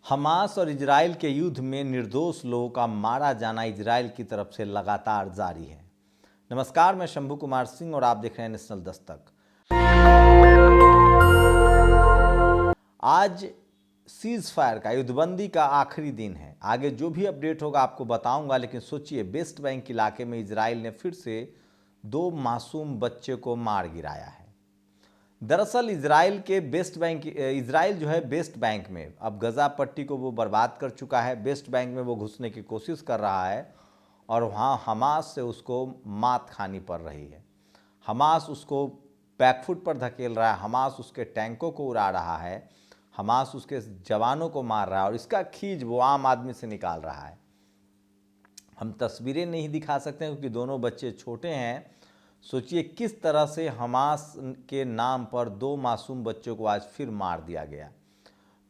Hamas और Israel के युद्ध में निर्दोष लोगों का मारा जाना इजराइल की तरफ से लगातार जारी है। नमस्कार, मैं शंभू कुमार सिंह और आप देख रहे हैं नेशनल दस्तक। आज सीज फायर का, युद्धबंदी का आखिरी दिन है। आगे जो भी अपडेट होगा आपको बताऊंगा, लेकिन सोचिए वेस्ट बैंक इलाके में इजराइल ने फिर से 2 मासूम बच्चे को मार गिराया है। दरअसल इजराइल जो है वेस्ट बैंक में, अब गजा पट्टी को वो बर्बाद कर चुका है। वेस्ट बैंक में वो घुसने की कोशिश कर रहा है और वहाँ हमास से उसको मात खानी पड़ रही है। हमास उसको बैकफुट पर धकेल रहा है, हमास उसके टैंकों को उड़ा रहा है, हमास उसके जवानों को मार रहा है और इसका खींच वो आम आदमी से निकाल रहा है। हम तस्वीरें नहीं दिखा सकते क्योंकि दोनों बच्चे छोटे हैं। सोचिए किस तरह से हमास के नाम पर 2 मासूम बच्चों को आज फिर मार दिया गया।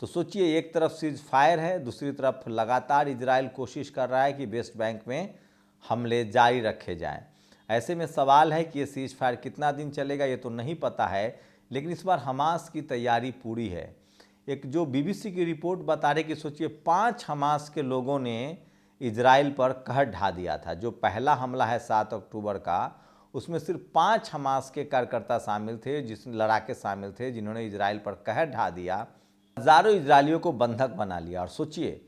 तो सोचिए, एक तरफ सीज फायर है, दूसरी तरफ लगातार इजराइल कोशिश कर रहा है कि वेस्ट बैंक में हमले जारी रखे जाएं। ऐसे में सवाल है कि ये सीज फायर कितना दिन चलेगा, ये तो नहीं पता है, लेकिन इस बार हमास की तैयारी पूरी है। एक जो बीबीसी की रिपोर्ट बता रही कि सोचिए 5 हमास के लोगों ने इजराइल पर कहर ढा दिया था। जो पहला हमला है 7 अक्टूबर का, उसमें सिर्फ 5 हमास के कार्यकर्ता शामिल थे, लड़ाके शामिल थे, जिन्होंने इजराइल पर कहर ढा दिया, हजारों इजरायलियों को बंधक बना लिया। और सोचिए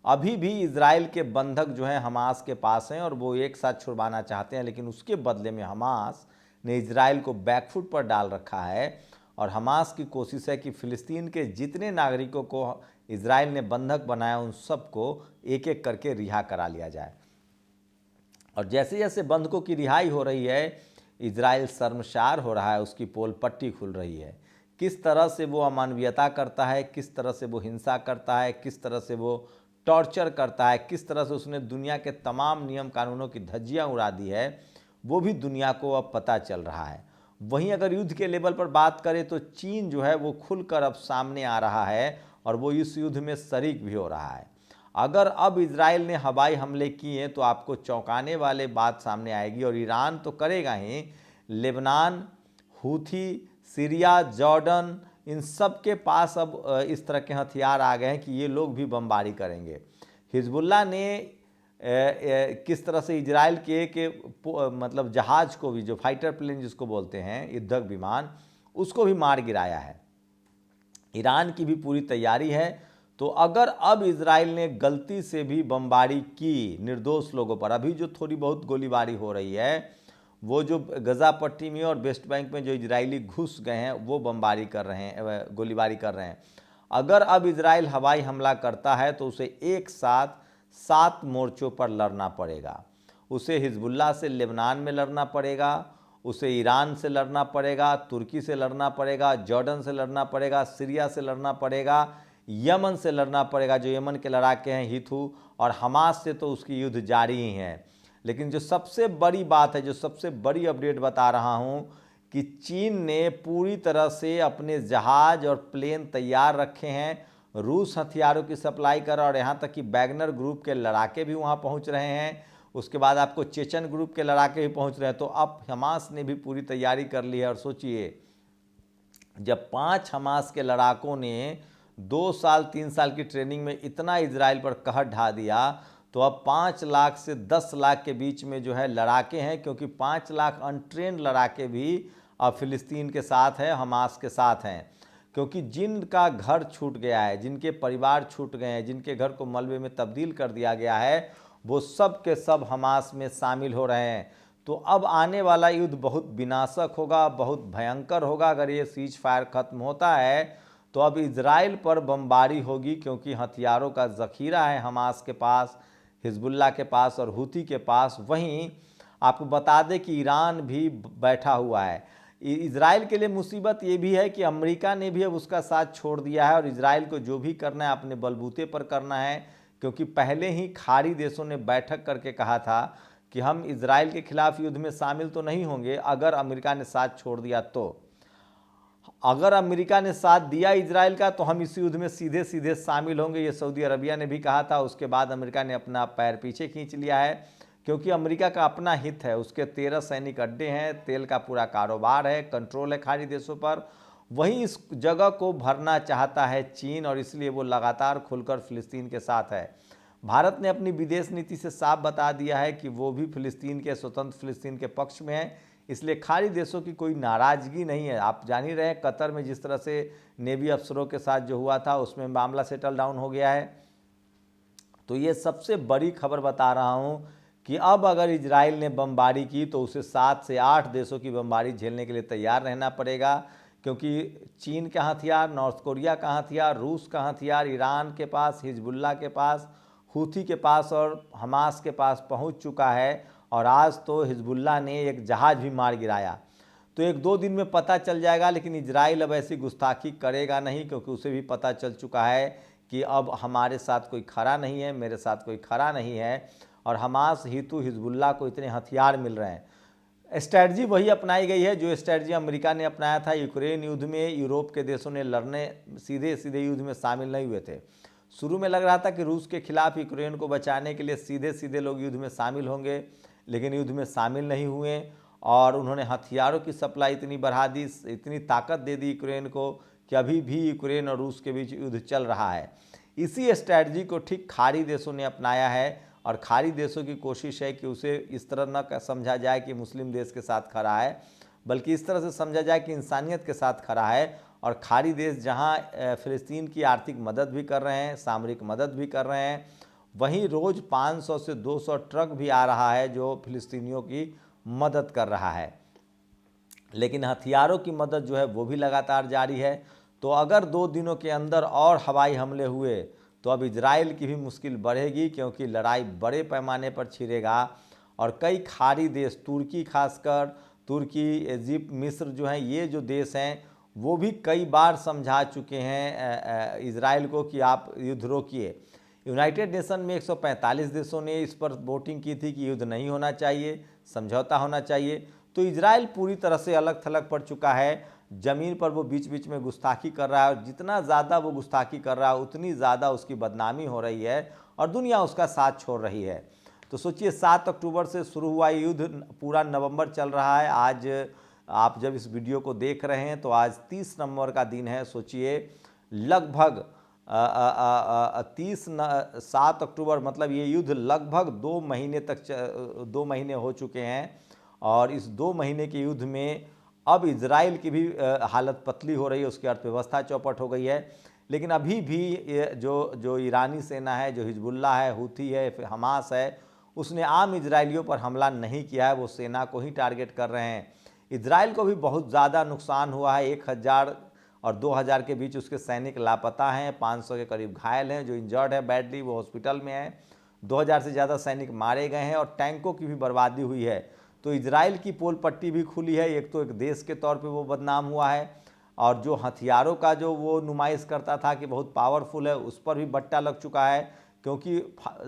अभी भी इजराइल के बंधक जो हैं हमास के पास हैं और वो एक साथ छुड़वाना चाहते हैं, लेकिन उसके बदले में हमास ने इजराइल को बैकफुट पर डाल रखा है। और हमास की कोशिश है कि फिलिस्तीन के जितने नागरिकों को इजराइल ने बंधक बनाया उन सबको एक एक करके रिहा करा लिया जाए। और जैसे जैसे बंधकों की रिहाई हो रही है, इजराइल शर्मसार हो रहा है, उसकी पोल पट्टी खुल रही है। किस तरह से वो अमानवीयता करता है, किस तरह से वो हिंसा करता है, किस तरह से वो टॉर्चर करता है, किस तरह से उसने दुनिया के तमाम नियम कानूनों की धज्जियां उड़ा दी है, वो भी दुनिया को अब पता चल रहा है। वहीं अगर युद्ध के लेवल पर बात करें तो चीन जो है वो खुलकर अब सामने आ रहा है और वो इस युद्ध में शरीक भी हो रहा है। अगर अब इजराइल ने हवाई हमले किए तो आपको चौंकाने वाले बात सामने आएगी। और ईरान तो करेगा ही, लेबनान, हूथी, सीरिया, जॉर्डन, इन सब के पास अब इस तरह के हथियार आ गए हैं कि ये लोग भी बमबारी करेंगे। हिजबुल्लाह ने किस तरह से इजराइल के मतलब जहाज को भी, जो फाइटर प्लेन जिसको बोलते हैं, युद्धक विमान, उसको भी मार गिराया है। ईरान की भी पूरी तैयारी है। तो अगर अब इजराइल ने गलती से भी बमबारी की निर्दोष लोगों पर, अभी जो थोड़ी बहुत गोलीबारी हो रही है, वो जो गजा पट्टी में और वेस्ट बैंक में जो इजरायली घुस गए हैं वो बमबारी कर रहे हैं, गोलीबारी कर रहे हैं। अगर अब इजराइल हवाई हमला करता है तो उसे एक साथ 7 मोर्चों पर लड़ना पड़ेगा। उसे हिजबुल्लाह से लेबनान में लड़ना पड़ेगा, उसे ईरान से लड़ना पड़ेगा, तुर्की से लड़ना पड़ेगा, जॉर्डन से लड़ना पड़ेगा, सीरिया से लड़ना पड़ेगा, यमन से लड़ना पड़ेगा, जो यमन के लड़ाके हैं हिथू, और हमास से तो उसकी युद्ध जारी ही है। लेकिन जो सबसे बड़ी बात है, जो सबसे बड़ी अपडेट बता रहा हूं कि चीन ने पूरी तरह से अपने जहाज और प्लेन तैयार रखे हैं, रूस हथियारों की सप्लाई कर रहा है और यहाँ तक कि वैगनर ग्रुप के लड़ाके भी वहाँ पहुँच रहे हैं। उसके बाद आपको चेचन ग्रुप के लड़ाके भी पहुँच रहे हैं। तो अब हमास ने भी पूरी तैयारी कर ली है। और सोचिए, जब 5 हमास के लड़ाकों ने 2 साल 3 साल की ट्रेनिंग में इतना इजराइल पर कहर ढा दिया, तो अब 5 लाख से 10 लाख के बीच में जो है लड़ाके हैं, क्योंकि 5 लाख अनट्रेंड लड़ाके भी अब फिलिस्तीन के साथ हैं, हमास के साथ हैं। क्योंकि जिनका घर छूट गया है, जिनके परिवार छूट गए हैं, जिनके घर को मलबे में तब्दील कर दिया गया है, वो सब के सब हमास में शामिल हो रहे हैं। तो अब आने वाला युद्ध बहुत विनाशक होगा, बहुत भयंकर होगा। अगर ये सीज फायर खत्म होता है तो अब इजराइल पर बमबारी होगी, क्योंकि हथियारों का ज़ख़ीरा है हमास के पास, हिजबुल्लाह के पास और हूथी के पास। वहीं आपको बता दें कि ईरान भी बैठा हुआ है। इजराइल के लिए मुसीबत ये भी है कि अमेरिका ने भी अब उसका साथ छोड़ दिया है और इजराइल को जो भी करना है अपने बलबूते पर करना है। क्योंकि पहले ही खाड़ी देशों ने बैठक करके कहा था कि हम इजराइल के खिलाफ युद्ध में शामिल तो नहीं होंगे अगर अमेरिका ने साथ छोड़ दिया। तो अगर अमेरिका ने साथ दिया इजराइल का तो हम इस युद्ध में सीधे सीधे शामिल होंगे, ये सऊदी अरबिया ने भी कहा था। उसके बाद अमेरिका ने अपना पैर पीछे खींच लिया है, क्योंकि अमेरिका का अपना हित है। उसके 13 सैनिक अड्डे हैं, तेल का पूरा कारोबार है, कंट्रोल है खाड़ी देशों पर। वहीं इस जगह को भरना चाहता है चीन और इसलिए वो लगातार खुलकर फिलिस्तीन के साथ है। भारत ने अपनी विदेश नीति से साफ बता दिया है कि वो भी फिलिस्तीन के स्वतंत्र फिलिस्तीन के पक्ष में है, इसलिए खाड़ी देशों की कोई नाराज़गी नहीं है। आप जान ही रहे हैं कतर में जिस तरह से नेवी अफसरों के साथ जो हुआ था उसमें मामला सेटल डाउन हो गया है। तो ये सबसे बड़ी खबर बता रहा हूँ कि अब अगर इजराइल ने बमबारी की तो उसे 7 से 8 देशों की बमबारी झेलने के लिए तैयार रहना पड़ेगा, क्योंकि चीन का हथियार, नॉर्थ कोरिया का हथियार, रूस का हथियार ईरान के पास, हिजबुल्ला के पास, हूथी के पास और हमास के पास पहुंच चुका है। और आज तो हिजबुल्ला ने एक जहाज़ भी मार गिराया। तो 1-2 दिन में पता चल जाएगा, लेकिन इजराइल अब ऐसी गुस्ताखी करेगा नहीं, क्योंकि उसे भी पता चल चुका है कि अब हमारे साथ कोई खड़ा नहीं है, मेरे साथ कोई खड़ा नहीं है। और हमास, हीतू, हिजबुल्ला को इतने हथियार मिल रहे हैं। स्ट्रैटेजी वही अपनाई गई है जो स्ट्रैटेजी अमेरिका ने अपनाया था यूक्रेन युद्ध में। यूरोप के देशों ने लड़ने सीधे सीधे युद्ध में शामिल नहीं हुए थे। शुरू में लग रहा था कि रूस के खिलाफ यूक्रेन को बचाने के लिए सीधे सीधे लोग युद्ध में शामिल होंगे, लेकिन युद्ध में शामिल नहीं हुए और उन्होंने हथियारों की सप्लाई इतनी बढ़ा दी, इतनी ताकत दे दी यूक्रेन को कि अभी भी यूक्रेन और रूस के बीच युद्ध चल रहा है। इसी स्ट्रैटेजी को ठीक खाड़ी देशों ने अपनाया है और खाड़ी देशों की कोशिश है कि उसे इस तरह न समझा जाए कि मुस्लिम देश के साथ खड़ा है, बल्कि इस तरह से समझा जाए कि इंसानियत के साथ खड़ा है। और खाड़ी देश जहां फ़िलिस्तीन की आर्थिक मदद भी कर रहे हैं, सामरिक मदद भी कर रहे हैं, वहीं रोज़ 500 से 200 ट्रक भी आ रहा है जो फ़िलिस्तीनियों की मदद कर रहा है। लेकिन हथियारों की मदद जो है वो भी लगातार जारी है। तो अगर 2 दिनों के अंदर और हवाई हमले हुए तो अब इजराइल की भी मुश्किल बढ़ेगी, क्योंकि लड़ाई बड़े पैमाने पर छिड़ेगा। और कई खाड़ी देश, तुर्की खासकर, तुर्की, इजिप्ट, मिस्र जो हैं, ये जो देश हैं वो भी कई बार समझा चुके हैं इजराइल को कि आप युद्ध रोकिए। यूनाइटेड नेशन में 145 देशों ने इस पर वोटिंग की थी कि युद्ध नहीं होना चाहिए, समझौता होना चाहिए। तो इजराइल पूरी तरह से अलग थलग पड़ चुका है। ज़मीन पर वो बीच बीच में गुस्ताखी कर रहा है और जितना ज़्यादा वो गुस्ताखी कर रहा है उतनी ज़्यादा उसकी बदनामी हो रही है और दुनिया उसका साथ छोड़ रही है। तो सोचिए 7 अक्टूबर से शुरू हुआ युद्ध पूरा नवंबर चल रहा है। आज आप जब इस वीडियो को देख रहे हैं तो आज 30 नवंबर का दिन है। सोचिए लगभग 7 अक्टूबर मतलब ये युद्ध लगभग 2 महीने तक 2 महीने हो चुके हैं। और इस 2 महीने के युद्ध में अब इजराइल की भी हालत पतली हो रही है, उसकी अर्थव्यवस्था चौपट हो गई है। लेकिन अभी भी जो ईरानी सेना है, जो हिजबुल्ला है, हूथी है, हमास है, उसने आम इजरायलियों पर हमला नहीं किया है, वो सेना को ही टारगेट कर रहे हैं। इजराइल को भी बहुत ज़्यादा नुकसान हुआ है। 1000 और 2000 के बीच उसके सैनिक लापता हैं, 500 के करीब घायल हैं, जो इंजर्ड है बैडली वो हॉस्पिटल में है, 2000 से ज़्यादा सैनिक मारे गए हैं और टैंकों की भी बर्बादी हुई है। तो इजराइल की पोल पट्टी भी खुली है। एक तो एक देश के तौर पे वो बदनाम हुआ है और जो हथियारों का जो वो नुमाइश करता था कि बहुत पावरफुल है, उस पर भी बट्टा लग चुका है, क्योंकि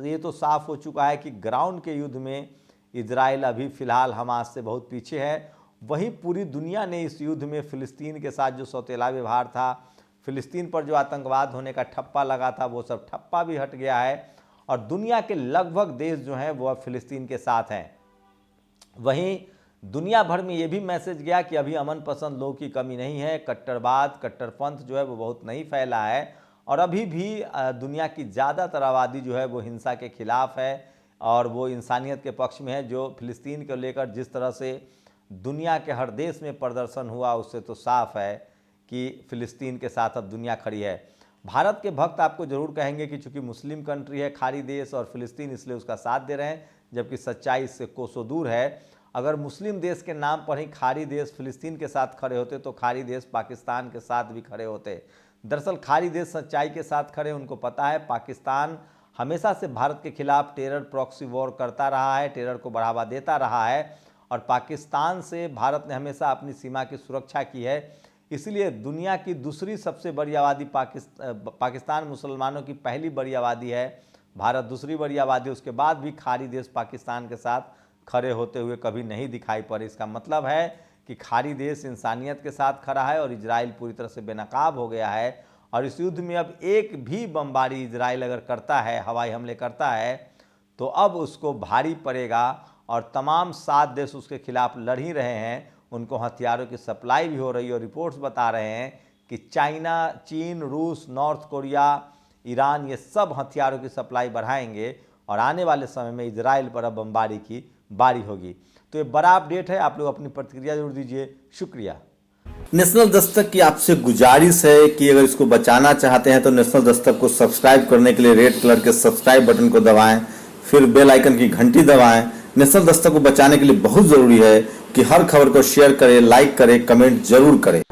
ये तो साफ हो चुका है कि ग्राउंड के युद्ध में इजराइल अभी फ़िलहाल हमास से बहुत पीछे है। वहीं पूरी दुनिया ने इस युद्ध में फ़िलिस्तीन के साथ जो सौतेला व्यवहार था, फ़िलिस्तीन पर जो आतंकवाद होने का ठप्पा लगा था, वो सब ठप्पा भी हट गया है और दुनिया के लगभग देश जो हैं वो अब फ़िलिस्तीन के साथ हैं। वहीं दुनिया भर में ये भी मैसेज गया कि अभी अमन पसंद लोगों की कमी नहीं है, कट्टरवाद, कट्टरपंथ जो है वो बहुत नहीं फैला है और अभी भी दुनिया की ज़्यादातर आबादी जो है वो हिंसा के खिलाफ है और वो इंसानियत के पक्ष में है। जो फ़िलिस्तीन को लेकर जिस तरह से दुनिया के हर देश में प्रदर्शन हुआ, उससे तो साफ है कि फ़िलिस्तीन के साथ अब दुनिया खड़ी है। भारत के भक्त आपको ज़रूर कहेंगे कि चूँकि मुस्लिम कंट्री है, खाड़ी देश और फ़िलिस्तीन, इसलिए उसका साथ दे रहे हैं, जबकि सच्चाई इससे कोसों दूर है। अगर मुस्लिम देश के नाम पर ही खाड़ी देश फ़िलिस्तीन के साथ खड़े होते तो खाड़ी देश पाकिस्तान के साथ भी खड़े होते। दरअसल खाड़ी देश सच्चाई के साथ खड़े, उनको पता है पाकिस्तान हमेशा से भारत के खिलाफ टेरर प्रॉक्सी वॉर करता रहा है, टेरर को बढ़ावा देता रहा है और पाकिस्तान से भारत ने हमेशा अपनी सीमा की सुरक्षा की है। इसलिए दुनिया की दूसरी सबसे बड़ी आबादी पाकिस्तान मुसलमानों की पहली बड़ी आबादी है, भारत दूसरी बड़ी आबादी, उसके बाद भी खाड़ी देश पाकिस्तान के साथ खड़े होते हुए कभी नहीं दिखाई पड़े। इसका मतलब है कि खाड़ी देश इंसानियत के साथ खड़ा है और इजराइल पूरी तरह से बेनकाब हो गया है। और इस युद्ध में अब एक भी बमबारी इजराइल अगर करता है, हवाई हमले करता है, तो अब उसको भारी पड़ेगा और तमाम 7 देश उसके खिलाफ लड़ ही रहे हैं। उनको हथियारों की सप्लाई भी हो रही है और रिपोर्ट्स बता रहे हैं कि चाइना, चीन, रूस, नॉर्थ कोरिया, ईरान ये सब हथियारों की सप्लाई बढ़ाएंगे और आने वाले समय में इजराइल पर अब बमबारी की बारी होगी। तो ये बड़ा अपडेट है, आप लोग अपनी प्रतिक्रिया जरूर दीजिए। शुक्रिया। नेशनल दस्तक की आपसे गुजारिश है कि अगर इसको बचाना चाहते हैं तो नेशनल दस्तक को सब्सक्राइब करने के लिए रेड कलर के सब्सक्राइब बटन को दबाएं, फिर बेल आइकन की घंटी दबाएं। नेशनल दस्तक को बचाने के लिए बहुत जरूरी है कि हर खबर को शेयर करें, लाइक करें, कमेंट जरूर करें।